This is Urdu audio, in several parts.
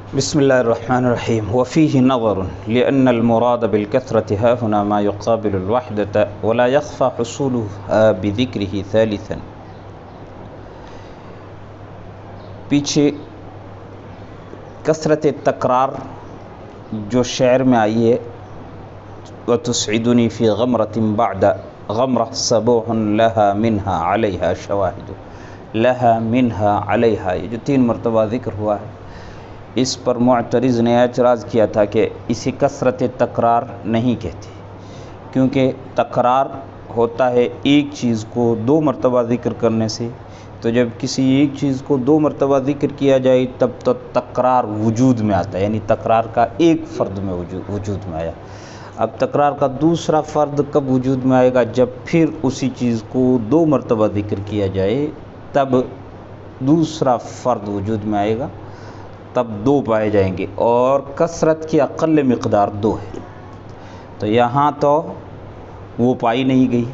بسم الله الرحمن الرحيم. وفيه نظر لأن المراد بالكثرة ها هنا ما يقابل الوحدة ولا يخفى حصولها بذكره ثالثا. پیچھے کثرت تکرار جو شعر میں آئی ہے، وَتُسْعِدُنِي فِي غَمْرَةٍ بَعْدَ غَمْرَةٍ صَبُوحٌ لَهَا مِنْهَا عَلَيْهَا شَوَاهِدُ لَهَا مِنْهَا عَلَيْهَا، یہ جو 3 مرتبہ ذکر ہوا ہے، اس پر معترض نے اعتراض کیا تھا کہ اسے کثرت تکرار نہیں کہتے، کیونکہ تکرار ہوتا ہے ایک چیز کو 2 مرتبہ ذکر کرنے سے، تو جب کسی ایک چیز کو 2 مرتبہ ذکر کیا جائے تب تو تکرار وجود میں آتا ہے، یعنی تکرار کا ایک فرد میں وجود میں آیا۔ اب تکرار کا دوسرا فرد کب وجود میں آئے گا؟ جب پھر اسی چیز کو 2 مرتبہ ذکر کیا جائے تب دوسرا فرد وجود میں آئے گا، تب 2 پائے جائیں گے، اور کثرت کی اقل مقدار 2 ہے، تو یہاں تو وہ پائی نہیں گئی،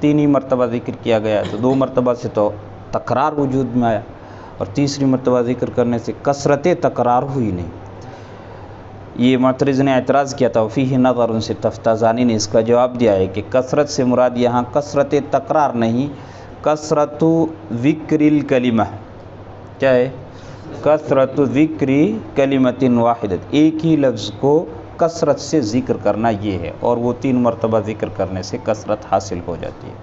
3 ہی مرتبہ ذکر کیا گیا، تو 2 مرتبہ سے تو تکرار وجود میں آیا، اور تیسری مرتبہ ذکر کرنے سے کثرت تکرار ہوئی نہیں۔ یہ معترض نے اعتراض کیا تھا، وفیہ نظر، سے تفتازانی نے اس کا جواب دیا ہے کہ کثرت سے مراد یہاں کثرت تکرار نہیں، کثرت ذکر الکلمہ، کیا ہے؟ کثرت ذکر کلمۃ واحدۃ، ایک ہی لفظ کو کثرت سے ذکر کرنا یہ ہے، اور وہ 3 مرتبہ ذکر کرنے سے کثرت حاصل ہو جاتی ہے۔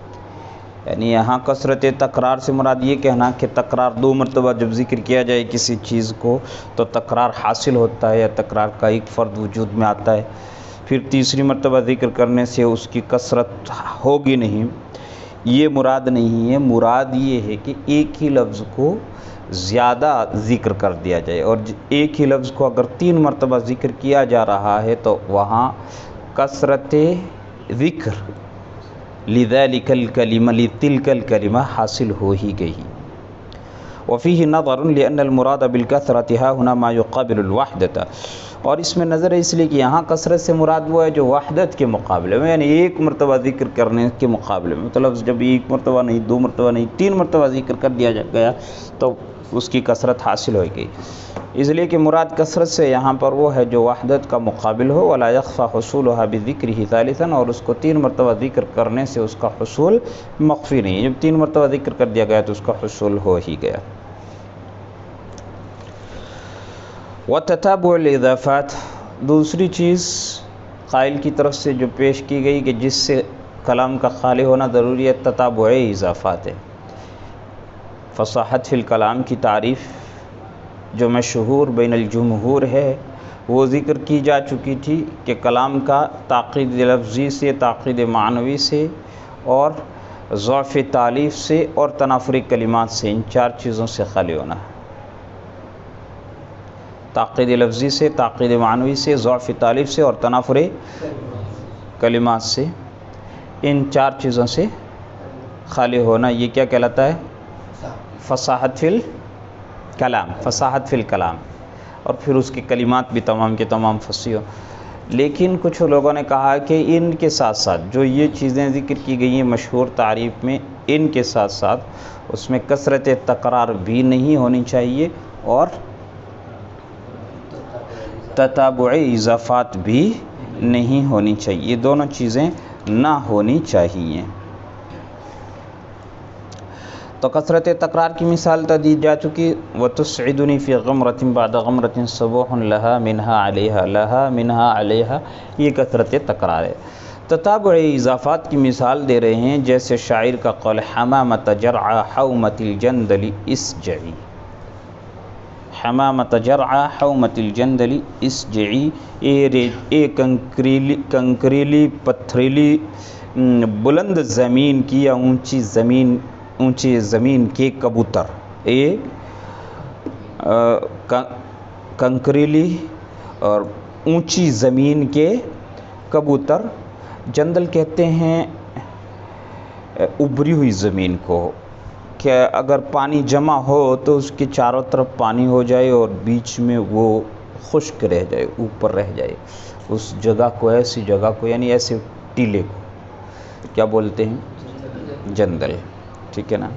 یعنی یہاں کثرت تکرار سے مراد یہ کہنا کہ تکرار 2 مرتبہ جب ذکر کیا جائے کسی چیز کو تو تکرار حاصل ہوتا ہے، یا تکرار کا ایک فرد وجود میں آتا ہے، پھر تیسری مرتبہ ذکر کرنے سے اس کی کثرت ہوگی نہیں، یہ مراد نہیں ہے۔ مراد یہ ہے کہ ایک ہی لفظ کو زیادہ ذکر کر دیا جائے، اور ایک ہی لفظ کو اگر 3 مرتبہ ذکر کیا جا رہا ہے تو وہاں کثرت ذکر لذلک الکلمہ لتلک الکلمہ حاصل ہو ہی گئی۔ وفیہ نظر لأن المراد بالکثرۃ ها هنا ما يقابل الوحدۃ، اور اس میں نظر ہے اس لیے کہ یہاں کثرت سے مراد وہ ہے جو وحدت کے مقابلے میں، یعنی 1 مرتبہ ذکر کرنے کے مقابلے میں، مطلب جب 1 مرتبہ نہیں، 2 مرتبہ نہیں، 3 مرتبہ ذکر کر دیا گیا تو اس کی کثرت حاصل ہو گئی، اس لیے کہ مراد کثرت سے یہاں پر وہ ہے جو وحدت کا مقابل ہو۔ ولا يخفى حصولها بذکرہ ثالثا، اور اس کو 3 مرتبہ ذکر کرنے سے اس کا حصول مخفی نہیں، جب 3 مرتبہ ذکر کر دیا گیا تو اس کا حصول ہو ہی گیا۔ وتتابع الاضافات، دوسری چیز قائل کی طرف سے جو پیش کی گئی کہ جس سے کلام کا خالی ہونا ضروری ہے، تتابع اضافات ہے۔ فصاحت فی الکلام کی تعریف جو مشہور بین الجمہور ہے وہ ذکر کی جا چکی تھی کہ کلام کا تاقید لفظی سے، تاقید معنوی سے، اور ضعف تالیف سے، اور تنافری کلمات سے، ان 4 چیزوں سے خالی ہونا ہے۔ تاقید لفظی سے، تاقید معنوی سے، ضعف تالیف سے، اور تنافر کلمات سے، ان 4 چیزوں سے خالی ہونا، یہ کیا کہلاتا ہے؟ فصاحت فی الکلام، فصاحت فی الکلام، اور پھر اس کی کلمات بھی تمام کے تمام فصیح ہو۔ لیکن کچھ لوگوں نے کہا کہ ان کے ساتھ ساتھ جو یہ چیزیں ذکر کی گئی ہیں مشہور تعریف میں، ان کے ساتھ ساتھ اس میں کثرت تکرار بھی نہیں ہونی چاہیے، اور تتابع اضافات بھی نہیں ہونی چاہیے، یہ دونوں چیزیں نہ ہونی چاہیے۔ تو کثرت تکرار کی مثال تو دی جا چکی، وَتُسْعِدُنِي فِي غَمْرَةٍ بَعْدَ غَمْرَةٍ صَبُوحٌ لَهَا مِنْهَا عَلَيْهَا لَهَا مِنْهَا عَلَيْهَا، یہ کثرت تکرار ہے۔ تتابع اضافات کی مثال دے رہے ہیں، جیسے شاعر کا قول حمامۃ جرعا حومۃ الجندل اسجعی، حمامۃ جرعا حومۃ الجندل اسجعی، اے کنکریلی پتھریلی بلند زمین کی یا اونچی زمین کے کبوتر، کنکریلی اور اونچی زمین کے کبوتر، جندل کہتے ہیں ابری ہوئی زمین کو، کہ اگر پانی جمع ہو تو اس کے چاروں طرف پانی ہو جائے اور بیچ میں وہ خشک رہ جائے، اوپر رہ جائے، اس جگہ کو، ایسی جگہ کو، یعنی ایسے ٹیلے کو کیا بولتے ہیں؟ جندل، ٹھیک ہے نا۔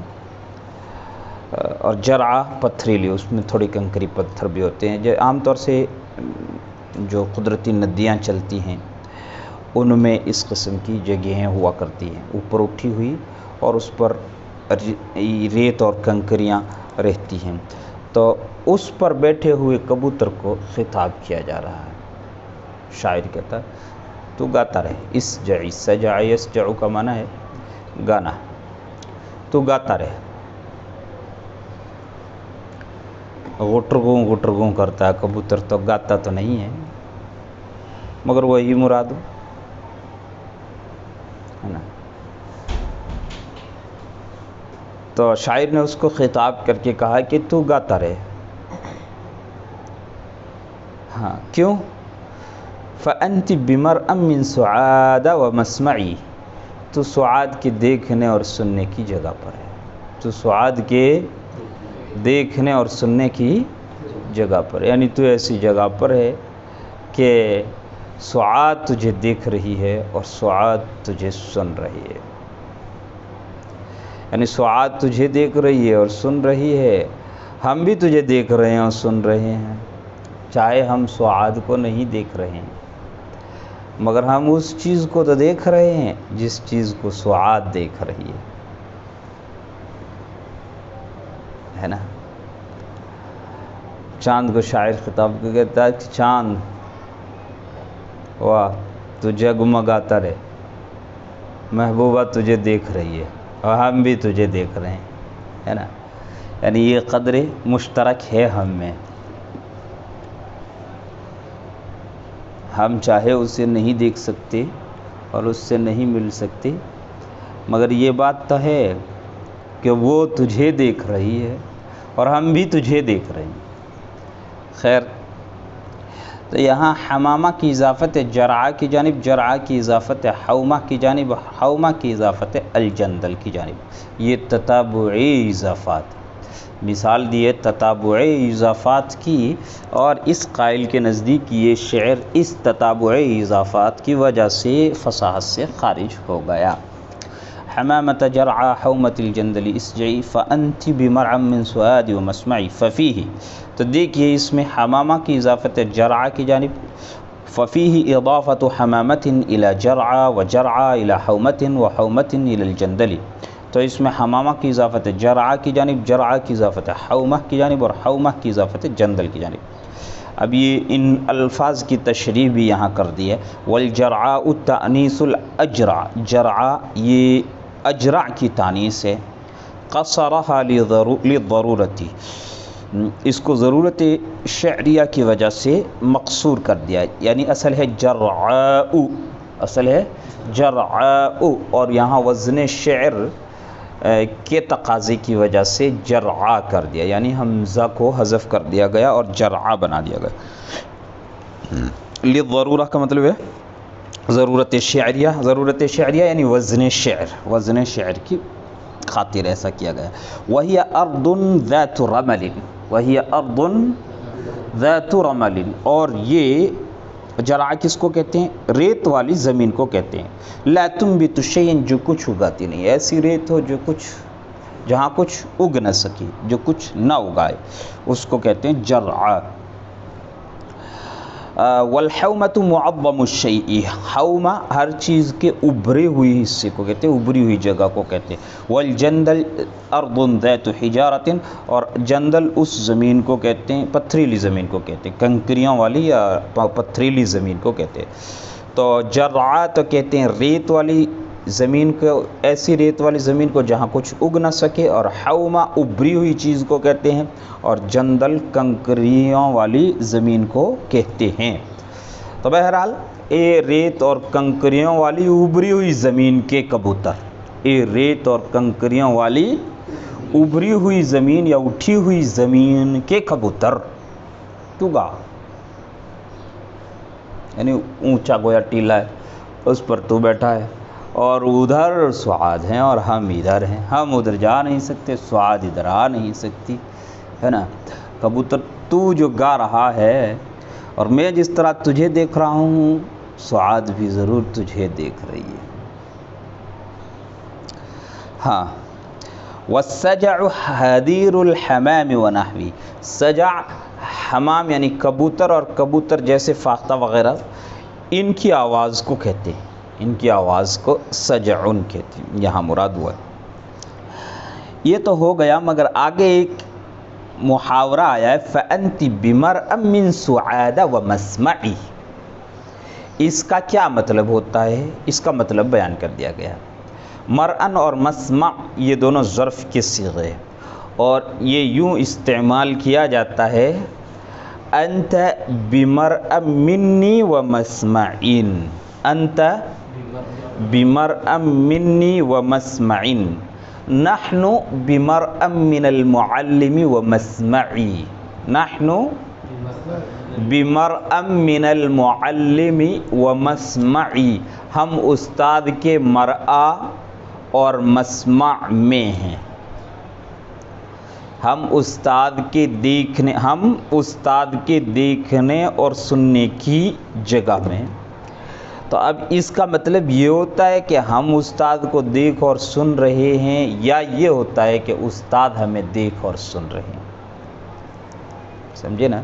اور جرعہ پتھریلی، اس میں تھوڑی کنکری پتھر بھی ہوتے ہیں. جو عام طور سے جو قدرتی ندیاں چلتی ہیں ان میں اس قسم کی جگہیں ہوا کرتی ہیں، اوپر اٹھی ہوئی اور اس پر ریت اور کنکریاں رہتی ہیں. تو اس پر بیٹھے ہوئے کبوتر کو خطاب کیا جا رہا ہے. شاعر کہتا ہے تو گاتا رہے. اسجع سجع یسجع کا معنی ہے گانا، تو گاتا رہے. غٹرگوں غٹرگوں کرتا ہے کبوتر، تو گاتا تو نہیں ہے، مگر وہی مراد ہے نا. تو شاعر نے اس کو خطاب کر کے کہا کہ تو گاتا رہے. ہاں کیوں؟ فَأَنْتِ بِمَرْأً مِّن سُعَادَ وَمَسْمَعِي، تو سعاد کے دیکھنے اور سننے کی جگہ پر ہے. تو سعاد کے دیکھنے اور سننے کی جگہ پر، یعنی تو ایسی جگہ پر ہے کہ سعاد تجھے دیکھ رہی ہے اور سعاد تجھے سن رہی ہے. یعنی سعاد تجھے دیکھ رہی ہے اور سن رہی ہے، ہم بھی تجھے دیکھ رہے ہیں اور سن رہے ہیں، چاہے ہم سعاد کو نہیں دیکھ رہے ہیں مگر ہم اس چیز کو تو دیکھ رہے ہیں جس چیز کو سعاد دیکھ رہی ہے نا. چاند کو شاعر خطاب کو کہتا ہے کہ چاند واہ تو جگمگاتا رہے، محبوبہ تجھے دیکھ رہی ہے اور ہم بھی تجھے دیکھ رہے ہیں، ہے نا. یعنی یہ قدر مشترک ہے ہم میں، ہم چاہے اسے نہیں دیکھ سکتے اور اس سے نہیں مل سکتے، مگر یہ بات تو ہے کہ وہ تجھے دیکھ رہی ہے اور ہم بھی تجھے دیکھ رہے ہیں. خیر، تو یہاں حمامہ کی اضافت ہے جرعہ کی جانب، جرعہ کی اضافت ہے حومہ کی جانب، حومہ کی اضافت ہے الجندل کی جانب. یہ تتابعی اضافات، مثال دی ہے تتابعی اضافات کی، اور اس قائل کے نزدیک یہ شعر اس تتابعی اضافات کی وجہ سے فصاحت سے خارج ہو گیا. حمامة جرعى حومة الجندل اسجعي فأنت بمرعى من سؤاد ومسمعي ففيه. تو دیکھیے اس میں حمامہ کی اضافت ہے جرعہ کی جانب، ففيه اضافة حمامة الى جرعى وجرعى الى حومة وحومة الى الجندل. تو اس میں حمامہ کی اضافت ہے جرعہ کی جانب، جرعہ کی اضافت ہے حومہ کی جانب، اور حومہ کی اضافت ہے جندل کی جانب. اب یہ ان الفاظ کی تشریح بھی یہاں کر دی ہے. والجرعاء تأنیث الاجرع، جرعہ یہ اجرع کی تانیث ہے. قصرها للضرورتی، اس کو ضرورت شعریہ کی وجہ سے مقصور کر دیا، یعنی اصل ہے جرعاء، اصل ہے جرعاء، اور یہاں وزن شعر کے تقاضے کی وجہ سے جرعا کر دیا، یعنی حمزہ کو حذف کر دیا گیا اور جرعا بنا دیا گیا. للضرورہ کا مطلب ہے ضرورت شعریہ، ضرورت شعریہ یعنی وزن شعر، وزن شعر کی خاطر ایسا کیا گیا. وَهِيَ أَرْضٌ ذَاتُ رَمَلٍ، وَهِيَ أَرْضٌ ذَاتُ رَمَلٍ، اور یہ جرعہ کس کو کہتے ہیں؟ ریت والی زمین کو کہتے ہیں. لا تنبت شیئا، جو کچھ اگاتی نہیں، ایسی ریت ہو جو کچھ، جہاں کچھ اگ نہ سکی، جو کچھ نہ اگائے، اس کو کہتے ہیں جرعہ. والحومۃ معظم الشیء، حومہ ہر چیز کے ابھرے ہوئی حصے کو کہتے ہیں، ابھری ہوئی جگہ کو کہتے ہیں. والجندل ارض ذات حجارۃ، اور جندل اس زمین کو کہتے ہیں، پتھریلی زمین کو کہتے ہیں، کنکریوں والی یا پتھریلی زمین کو کہتے ہیں. تو جرعہ تو کہتے ہیں ریت والی زمین کو، ایسی ریت والی زمین کو جہاں کچھ اگ نہ سکے، اور حومہ ابھری ہوئی چیز کو کہتے ہیں، اور جندل کنکریوں والی زمین کو کہتے ہیں. تو بہرحال اے ریت اور کنکریوں والی ابھری ہوئی زمین کے کبوتر، اے ریت اور کنکریوں والی ابھری ہوئی زمین یا اٹھی ہوئی زمین کے کبوتر، تو گا، یعنی اونچا گویا ٹیلا ہے، اس پر تو بیٹھا ہے، اور ادھر سعاد ہیں اور ہم ادھر ہیں، ہم ادھر جا نہیں سکتے، سعاد ادھر آ نہیں سکتی، ہے نا. کبوتر تو جو گا رہا ہے اور میں جس طرح تجھے دیکھ رہا ہوں، سعاد بھی ضرور تجھے دیکھ رہی ہے. ہاں. والسجع حدیر الحمام ونحوی، سجع حمام یعنی کبوتر اور کبوتر جیسے فاختہ وغیرہ، ان کی آواز کو کہتے ہیں، ان کی آواز کو سجعن کہتے ہیں، یہاں مراد ہوا ہے۔ یہ تو ہو گیا، مگر آگے ایک محاورہ آیا ہے فَأَنْتِ بِمَرْأٍ مِّن سُعَادَ وَمَسْمَعِ، اس کا کیا مطلب ہوتا ہے؟ اس کا مطلب بیان کر دیا گیا۔ مرأن اور مسمع یہ دونوں ظرف کے صیغے ہیں، اور یہ یوں استعمال کیا جاتا ہے انت بمرء منی و مسمعین، انت بمرء منی و مسمعین، نحن بمرء من المعلم و مسمعی، نحن بمرء من المعلم و مسمعی، ہم استاد کے مرءا اور مسمع میں ہیں، ہم استاد کے دیکھنے اور سننے کی جگہ میں۔ تو اب اس کا مطلب یہ ہوتا ہے کہ ہم استاد کو دیکھ اور سن رہے ہیں، یا یہ ہوتا ہے کہ استاد ہمیں دیکھ اور سن رہے ہیں؟ سمجھے نا؟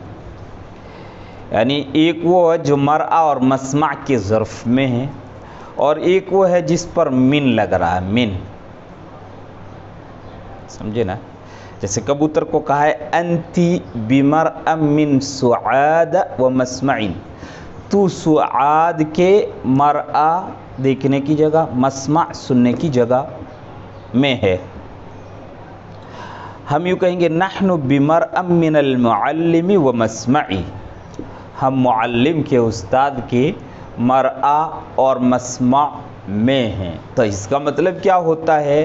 یعنی ایک وہ ہے جو مرءا اور مسمع کے ظرف میں ہے، اور ایک وہ ہے جس پر من لگ رہا ہے، من، سمجھے نا؟ جیسے کبوتر کو کہا ہے انتی بمرء من سعاد و مسمعین، تو سعاد کے مرءا دیکھنے کی جگہ، مسمع سننے کی جگہ میں ہے۔ ہم یوں کہیں گے نحن بمرء من المعلم و مسمعی، ہم معلم کے استاد کے مرءا اور مسمع میں ہیں۔ تو اس کا مطلب کیا ہوتا ہے؟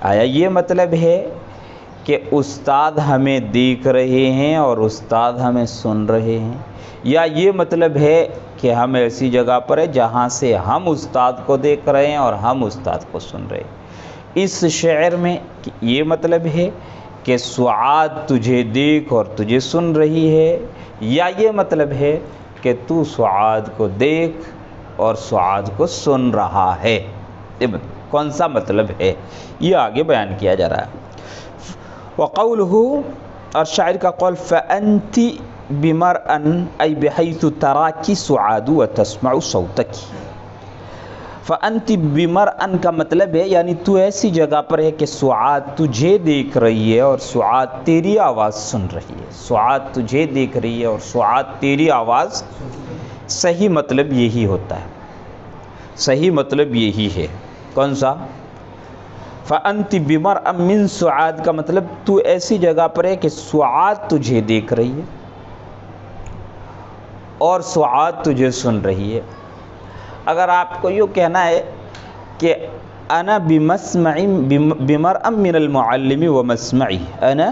آیا یہ مطلب ہے کہ استاد ہمیں دیکھ رہے ہیں اور استاد ہمیں سن رہے ہیں، یا یہ مطلب ہے کہ ہم ایسی جگہ پر ہیں جہاں سے ہم استاد کو دیکھ رہے ہیں اور ہم استاد کو سن رہے ہیں؟ اس شعر میں یہ مطلب ہے کہ سعاد تجھے دیکھ اور تجھے سن رہی ہے، یا یہ مطلب ہے کہ تو سعاد کو دیکھ اور سعاد کو سن رہا ہے؟ کون سا مطلب ہے؟ یہ آگے بیان کیا جا رہا ہے۔ وَقَوْلُهُ، اور شاعر کا قول، فَأَنْتِ بِمَرْأً أَيْ بِحَيْثُ تَرَاكِ سُعَادُ وَتَسْمَعُ صَوْتَكِ۔ فَأَنْتِ بِمَرْأً کا مطلب ہے یعنی تو ایسی جگہ پر ہے کہ سعاد تجھے دیکھ رہی ہے اور سعاد تیری آواز سن رہی ہے، سعاد تجھے دیکھ رہی ہے اور سعاد تیری آواز، صحیح مطلب یہی ہوتا ہے، صحیح مطلب یہی ہے۔ کون سا؟ فَأَنْتِ بِمَرْأٍ مِّن سُعَاد کا مطلب تو ایسی جگہ پر ہے کہ سعاد تجھے دیکھ رہی ہے اور سعاد تجھے سن رہی ہے۔ اگر آپ کو یوں کہنا ہے کہ انا بمسمع بمرء من المعلم و مسمعی، انا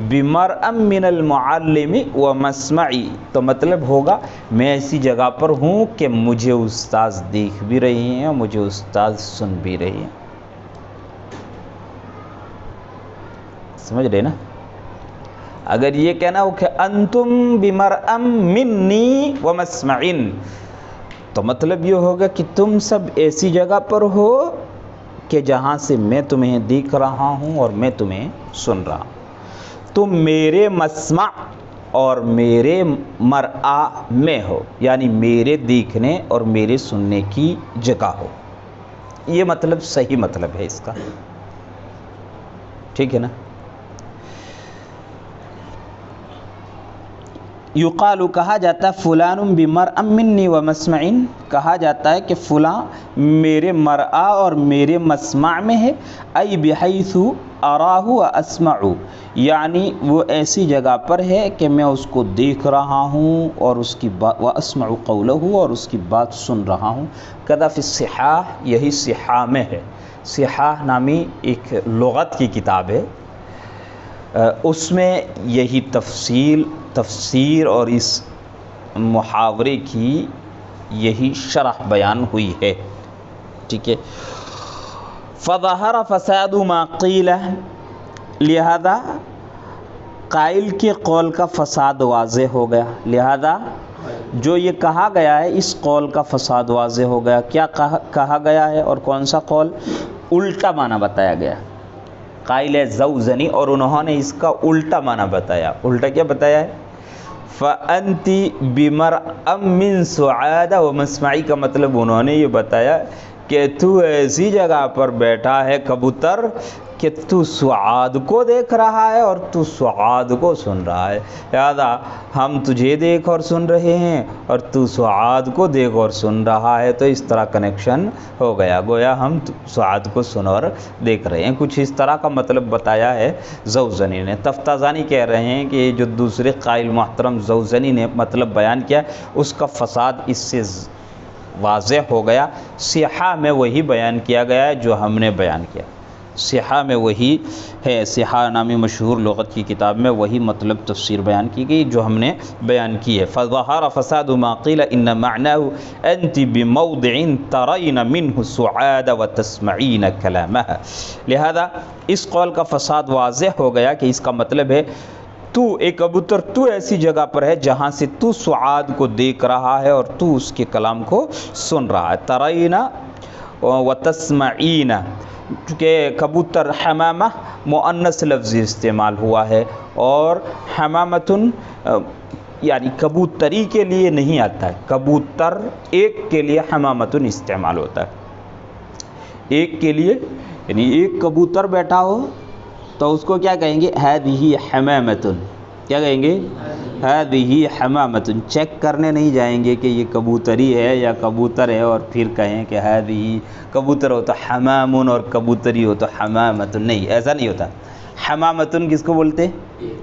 بمرء من المعلم و مسمعی، تو مطلب ہوگا میں ایسی جگہ پر ہوں کہ مجھے استاذ دیکھ بھی رہے ہیں اور مجھے استاذ سن بھی رہے ہیں۔ سمجھ رہے نا؟ اگر یہ کہنا ہو کہ انتم بمرء منی و مسمعین، تو مطلب یہ ہوگا کہ تم سب ایسی جگہ پر ہو کہ جہاں سے میں تمہیں دیکھ رہا ہوں اور میں تمہیں سن رہا ہوں، تم میرے مسمع اور میرے مرآ میں ہو، یعنی میرے دیکھنے اور میرے سننے کی جگہ ہو۔ یہ مطلب صحیح مطلب ہے اس کا، ٹھیک ہے نا؟ یقال، کہا جاتا ہے فلان بمرء منی و مسمعین، کہا جاتا ہے کہ فلاں میرے مرآ اور میرے مسمع میں ہے، ای بحیث اراہ و اسمع، یعنی وہ ایسی جگہ پر ہے کہ میں اس کو دیکھ رہا ہوں اور اس کی بات، و اسمع قولہ، اور اس کی بات سن رہا ہوں۔ کذا فی الصحاح، یہی صحاح میں ہے، صحاح نامی ایک لغت کی کتاب ہے، اس میں یہی تفسیر اور اس محاورے کی یہی شرح بیان ہوئی ہے، ٹھیک ہے۔ فظہر فساد ما قیل، لہذا قائل کے قول کا فساد واضح ہو گیا، لہذا جو یہ کہا گیا ہے اس قول کا فساد واضح ہو گیا۔ کیا کہا گیا ہے اور کون سا قول؟ الٹا معنی بتایا گیا، قائل ہے زوزنی، اور انہوں نے اس کا الٹا معنی بتایا. الٹا کیا بتایا ہے؟ فَأَنْتِ بِمَرْأَمْ مِنْ سُعَادَ وَمَسْمَعِي کا مطلب انہوں نے یہ بتایا کہ تو ایسی جگہ پر بیٹھا ہے کبوتر کہ تو سعاد کو دیکھ رہا ہے اور تو سعاد کو سن رہا ہے. لہذا ہم تجھے دیکھ اور سن رہے ہیں اور تو سعاد کو دیکھ اور سن رہا ہے، تو اس طرح کنیکشن ہو گیا، گویا ہم سعاد کو سن اور دیکھ رہے ہیں. کچھ اس طرح کا مطلب بتایا ہے زوزنی نے. تفتازانی کہہ رہے ہیں کہ جو دوسرے قائل محترم زوزنی نے مطلب بیان کیا اس کا فساد اس سے واضح ہو گیا. صحاح میں وہی بیان کیا گیا ہے جو ہم نے بیان کیا. صحاح میں وہی ہے، صحاح نامی مشہور لغت کی کتاب میں وہی مطلب تفسیر بیان کی گئی جو ہم نے بیان کی ہے. فظہر فساد ما قیل ان معناه انت بموضع ترین منه سعاد وتسمعین کلامها. لہذا اس قول کا فساد واضح ہو گیا کہ اس کا مطلب ہے تو ایک کبوتر تو ایسی جگہ پر ہے جہاں سے تو سعاد کو دیکھ رہا ہے اور تو اس کے کلام کو سن رہا ہے. ترین وتسمعین، چونکہ کبوتر حمامہ مؤنث لفظ استعمال ہوا ہے اور حمامتن یعنی کبوتری کے لیے نہیں آتا ہے. کبوتر ایک کے لیے حمامتن استعمال ہوتا ہے. ایک کے لیے یعنی ایک کبوتر بیٹھا ہو تو اس کو کیا کہیں گے؟ ہذہ حمامتن. کیا کہیں گے؟ ہذہ حمامتن. چیک کرنے نہیں جائیں گے کہ یہ کبوتری ہے یا کبوتر ہے اور پھر کہیں کہ ہذہ کبوتر ہو تو حمامن اور کبوتری ہو تو حمامتن. نہیں، ایسا نہیں ہوتا. حمامتن کس کو بولتے؟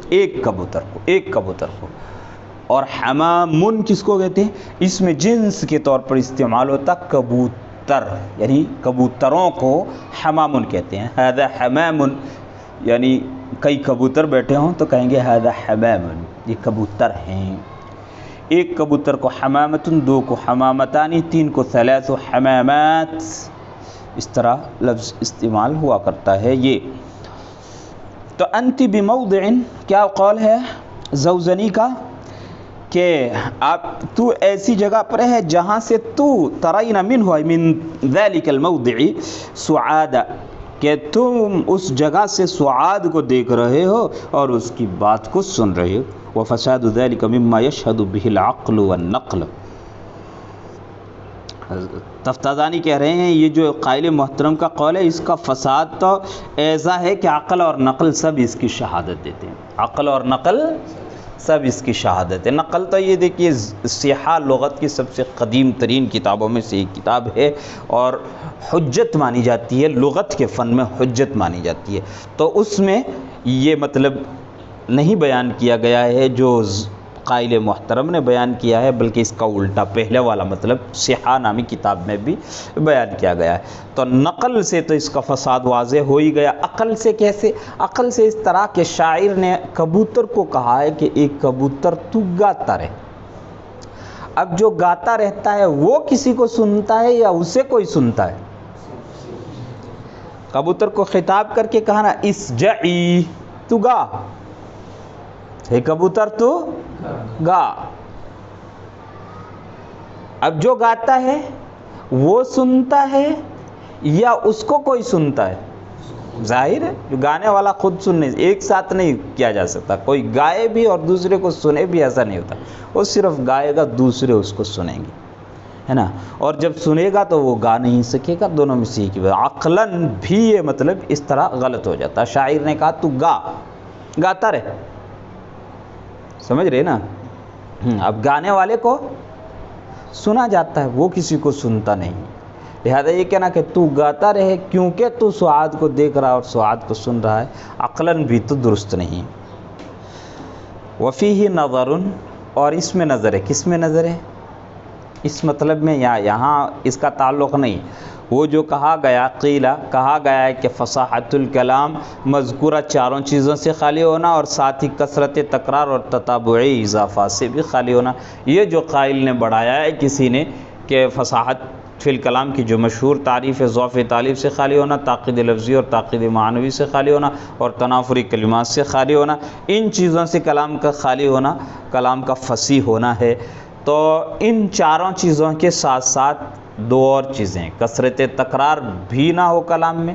ایک کبوتر کو، ایک کبوتر کو. اور حمامن کس کو کہتے ہیں؟ اس میں جنس کے طور پر استعمال ہوتا کبوتر، یعنی کبوتروں کو حمامن کہتے ہیں. ھذا حمامن یعنی کئی کبوتر بیٹھے ہوں تو کہیں گے ھذا حمامن، یہ کبوتر ہیں. ایک کبوتر کو حمامتن، دو کو حمامتانی، تین کو ثلاث حمامات. اس طرح لفظ استعمال ہوا کرتا ہے یہ. تو انت بموضع کیا قول ہے زوزنی کا کہ تو ایسی جگہ پر ہے جہاں سے تو ترین منہ من ذلك الموضع سعاد، کہ تم اس جگہ سے سعاد کو دیکھ رہے ہو اور اس کی بات کو سن رہے ہو. وفساد ذلك مما يشهد به العقل والنقل. تفتازانی کہہ رہے ہیں یہ جو قائل محترم کا قول ہے اس کا فساد تو ایسا ہے کہ عقل اور نقل سب اس کی شہادت دیتے ہیں. عقل اور نقل سب اس کی شہادت ہے. نقل تو یہ دیکھیے صحاح لغت کی سب سے قدیم ترین کتابوں میں سے ایک کتاب ہے اور حجت مانی جاتی ہے، لغت کے فن میں حجت مانی جاتی ہے. تو اس میں یہ مطلب نہیں بیان کیا گیا ہے جو قائل محترم نے بیان کیا ہے، بلکہ اس کا الٹا پہلے والا مطلب صحاح نامی کتاب میں بھی بیان کیا گیا ہے. تو نقل سے تو اس کا فساد واضح ہو ہی گیا. عقل سے کیسے؟ عقل سے اس طرح کہ شاعر نے کبوتر کو کہا ہے کہ ایک کبوتر تو گاتا رہے. اب جو گاتا رہتا ہے وہ کسی کو سنتا ہے یا اسے کوئی سنتا ہے؟ کبوتر کو خطاب کر کے کہا نا اسجعی، تو گا. ہے کبوتر تو گا. اب جو گاتا ہے وہ سنتا ہے یا اس کو کوئی سنتا ہے؟ ظاہر ہے جو گانے والا خود سننے، ایک ساتھ نہیں کیا جا سکتا. کوئی گائے بھی اور دوسرے کو سنے بھی، ایسا نہیں ہوتا. وہ صرف گائے گا، دوسرے اس کو سنیں گے، ہے نا. اور جب سنے گا تو وہ گا نہیں سکے گا. دونوں میں سے ایک. عقلاً بھی یہ مطلب اس طرح غلط ہو جاتا. شاعر نے کہا تو گا، گاتا رہے. سمجھ رہے نا؟ اب گانے والے کو سنا جاتا ہے، وہ کسی کو سنتا نہیں. لہذا یہ کہنا کہ تو گاتا رہے کیونکہ تو سعاد کو دیکھ رہا اور سعاد کو سن رہا ہے، عقلاً بھی تو درست نہیں. وفیہ نظر، اور اس میں نظر ہے. کس میں نظر ہے؟ اس مطلب میں یہاں اس کا تعلق نہیں. وہ جو کہا گیا قیلہ، کہا گیا ہے کہ فصاحت الکلام مذکورہ چاروں چیزوں سے خالی ہونا اور ساتھ ہی کثرت تکرار اور تتابعی اضافہ سے بھی خالی ہونا. یہ جو قائل نے بڑھایا ہے کسی نے کہ فصاحت فی الکلام کی جو مشہور تعریف ہے ضعف تعلیف سے خالی ہونا، تاقید لفظی اور تاقید معنوی سے خالی ہونا اور تنافری کلمات سے خالی ہونا، ان چیزوں سے کلام کا خالی ہونا کلام کا فصیح ہونا ہے. تو ان چاروں چیزوں کے ساتھ ساتھ دو اور چیزیں، کثرت تکرار بھی نہ ہو کلام میں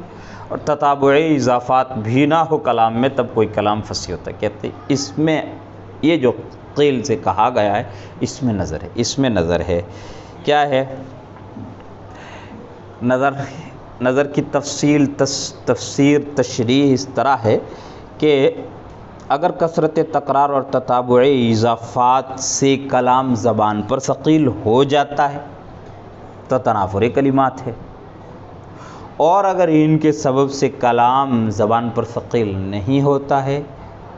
اور تتابعی اضافات بھی نہ ہو کلام میں تب کوئی کلام فصیح ہوتا ہے. کہتے اس میں یہ جو قیل سے کہا گیا ہے اس میں نظر ہے، اس میں نظر ہے. کیا ہے نظر کی تفسیر تشریح اس طرح ہے کہ اگر کثرت تکرار اور تتابعی اضافات سے کلام زبان پر ثقیل ہو جاتا ہے تو تنافری کلمات ہے، اور اگر ان کے سبب سے کلام زبان پر ثقیل نہیں ہوتا ہے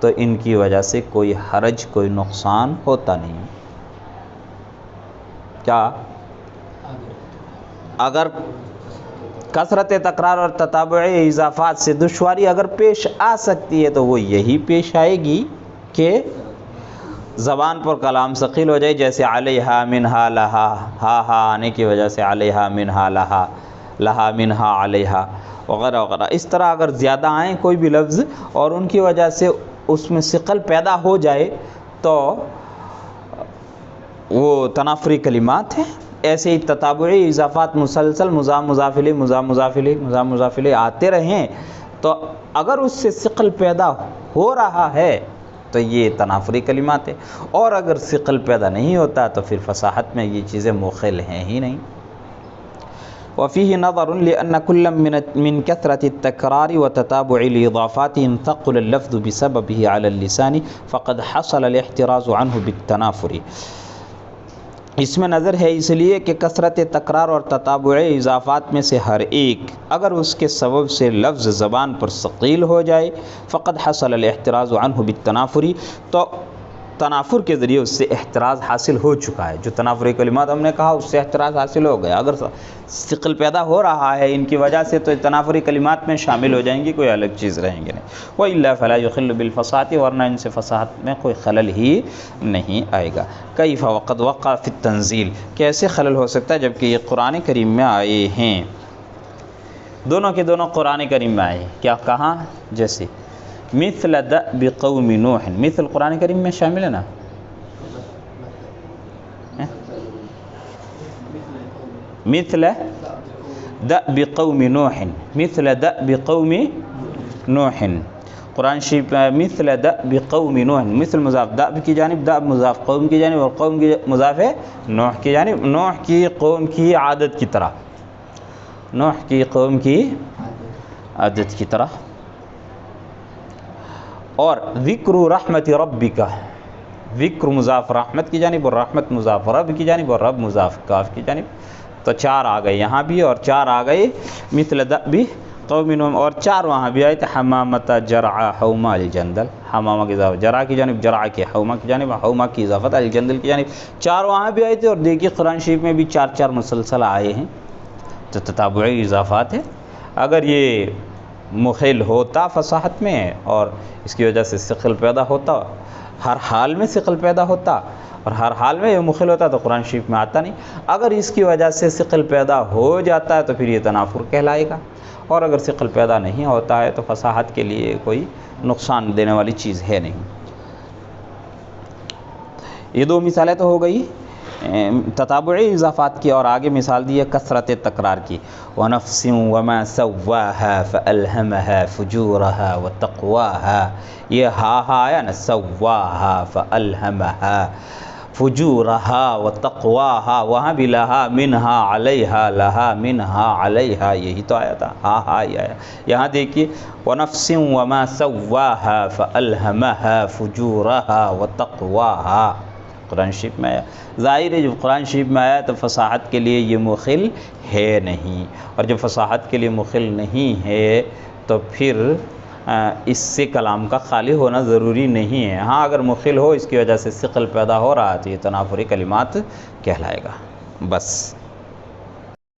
تو ان کی وجہ سے کوئی حرج، کوئی نقصان ہوتا نہیں. کیا اگر کثرت تکرار اور تتابعی اضافات سے دشواری اگر پیش آ سکتی ہے تو وہ یہی پیش آئے گی کہ زبان پر کلام ثقیل ہو جائے، جیسے علیہا منہا لہا، ہا آنے کی وجہ سے علیہا منہا لہا، لہا منہا علیہا وغیرہ وغیرہ. اس طرح اگر زیادہ آئیں کوئی بھی لفظ اور ان کی وجہ سے اس میں ثقل پیدا ہو جائے تو وہ تنافری کلمات ہیں. ایسے ہی تتابعی اضافات مسلسل مضاف الیہ آتے رہیں تو اگر اس سے ثقل پیدا ہو رہا ہے تو یہ تنافری کلمات ہے، اور اگر ثقل پیدا نہیں ہوتا تو پھر فصاحت میں یہ چیزیں مخل ہیں ہی نہیں. وفيه نظر لأن كل من كثرة التكرار وتتابع الإضافات إن ثقل اللفظ بسببه على اللسان فقد حصل الاحتراز عنه بالتنافر. اس میں نظر ہے اس لیے کہ کثرت تکرار اور تتابع اضافات میں سے ہر ایک اگر اس کے سبب سے لفظ زبان پر ثقیل ہو جائے فقد حصل الاحتراز عنہ بالتنافر، تو تنافر کے ذریعے اس سے احتراز حاصل ہو چکا ہے. جو تنافری کلمات ہم نے کہا اس سے احتراز حاصل ہو گیا. اگر ثقل پیدا ہو رہا ہے ان کی وجہ سے تو تنافری کلمات میں شامل ہو جائیں گی، کوئی الگ چیز رہیں گے نہیں. وَإِلَّا فَلَا يُخِلُّ بِالْفَصَاحَةِ، ورنہ ان سے فصاحت میں کوئی خلل ہی نہیں آئے گا. كَيْفَ وَقَدْ وَقَعَ فِي التَّنزِيلِ، کیسے خلل ہو سکتا ہے جبکہ یہ قرآن کریم میں آئے ہیں. دونوں کے دونوں قرآن کریم میں آئے ہیں. کیا کہاں؟ جیسے مثل دأب قوم نوح، مثل قرآن کریم میں شامل ہے نا. مثل دأب قوم نوح، مثل دأب قوم نوح قرآن شریف مثل دأب قوم نوح، مثل مضاف دأب کی جانب، دأب مضاف قوم کی جانب، اور قوم کی مضاف ہے نوح کی جانب. نوح کی قوم کی عادت کی طرح، نوح کی قوم کی عادت کی طرح. اور ذکر رحمت ربک، ذکر مضاف رحمت کی جانب اور رحمت مضاف رب کی جانب اور رب مضاف کاف کی جانب. تو 4 آ گئے یہاں بھی اور 4 آ گئے مثل دأب قوم نوح، اور 4 وہاں بھی آئے تھے. حمامۃ جرع حوما الجندل، حمامہ کی اضافت جرع کی جانب، جرع کے حوما کی جانب، حوما کی اضافت الجندل کی جانب. 4 وہاں بھی آئے تھے. اور دیکھیے قرآن شریف میں بھی 4 مسلسل آئے ہیں تو تتابعی اضافات ہیں. اگر یہ مخل ہوتا فصاحت میں اور اس کی وجہ سے ثقل پیدا ہوتا، ہر حال میں ثقل پیدا ہوتا اور ہر حال میں یہ مخل ہوتا تو قرآن شریف میں آتا نہیں. اگر اس کی وجہ سے ثقل پیدا ہو جاتا ہے تو پھر یہ تنافر کہلائے گا، اور اگر ثقل پیدا نہیں ہوتا ہے تو فصاحت کے لیے کوئی نقصان دینے والی چیز ہے نہیں. یہ 2 مثالیں تو ہو گئی تتابعی اضافات کی، اور آگے مثال دی ہے کثرت تکرار کی. وَنَفْسٍ وَمَا سَوَّاهَا فَأَلْهَمَهَا فُجُورَهَا وَتَقْوَاهَا، یہ ہا آیا نا، سَوَّاهَا فَأَلْهَمَهَا فُجُورَهَا وَتَقْوَاهَا، وہاں بھی لہا منہا علیہا، لہا منہا علیہا، یہی تو آیا تھا، ہا ہی آیا. یہاں دیکھیے وَنَفْسٍ وَمَا سَوَّاهَا فَأَلْهَمَهَا فُجُورَهَا وَتَقْوَاهَا قرآن شریف میں آیا. ظاہر ہے جب قرآن شریف میں آیا تو فصاحت کے لیے یہ مخل ہے نہیں، اور جب فصاحت کے لیے مخل نہیں ہے تو پھر اس سے کلام کا خالی ہونا ضروری نہیں ہے. ہاں اگر مخل ہو، اس کی وجہ سے ثقل پیدا ہو رہا ہے تو یہ تنافری کلمات کہلائے گا. بس.